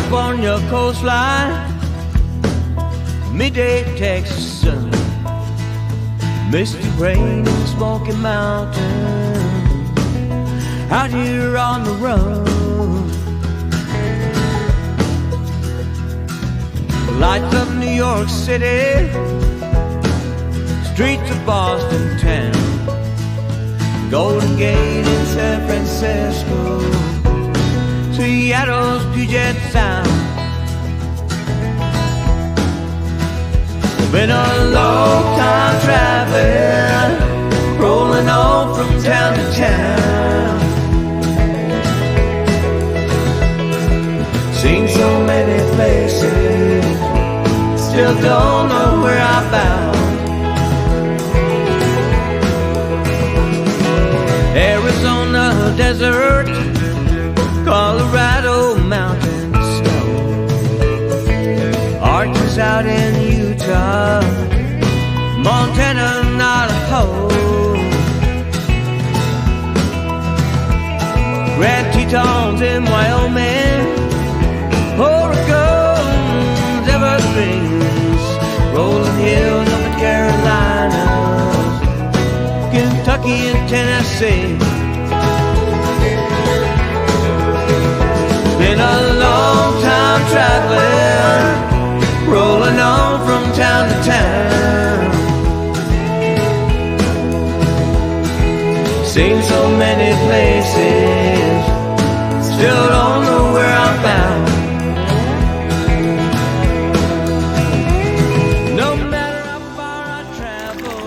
California coastline, midday Texas sun, misty rain in Smoky Mountain, out here on the run. Lights of New York City, streets of Boston town, Golden Gate in San Francisco, Seattle's Puget Sound. Been a long time traveling, rolling on from town to town. Seen so many places, still don't know where I'm bound. Arizona desert, Colorado mountain snow, Arches out in Utah, Montana, Idaho, Grand Tetons in Wyoming, Oregon's Everglades, rolling hills of the Carolinas, Kentucky and Tennessee. Been a long time traveling, rolling on from town to town. Seen so many places, still don't know where I'm bound. No matter how far I travel,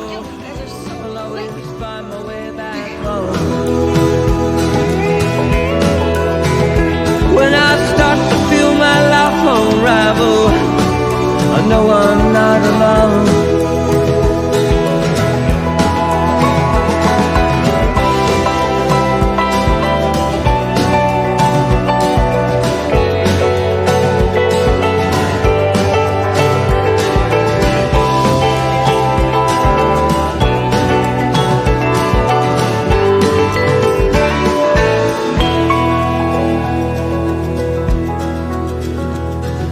I'll always find my way back home. When I start to feel my life unravel, I know I'm not alone.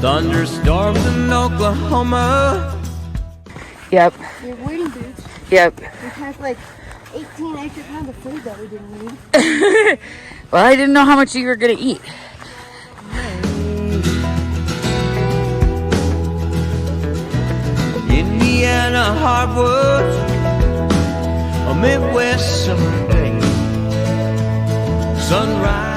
Thunderstorms in Oklahoma. Yep. Your wading boots. Yep. We packed like 18 extra pounds of food that we didn't need. Well, I didn't know how much you were going to eat. Indiana hardwoods, a Midwest summer day, sunrise.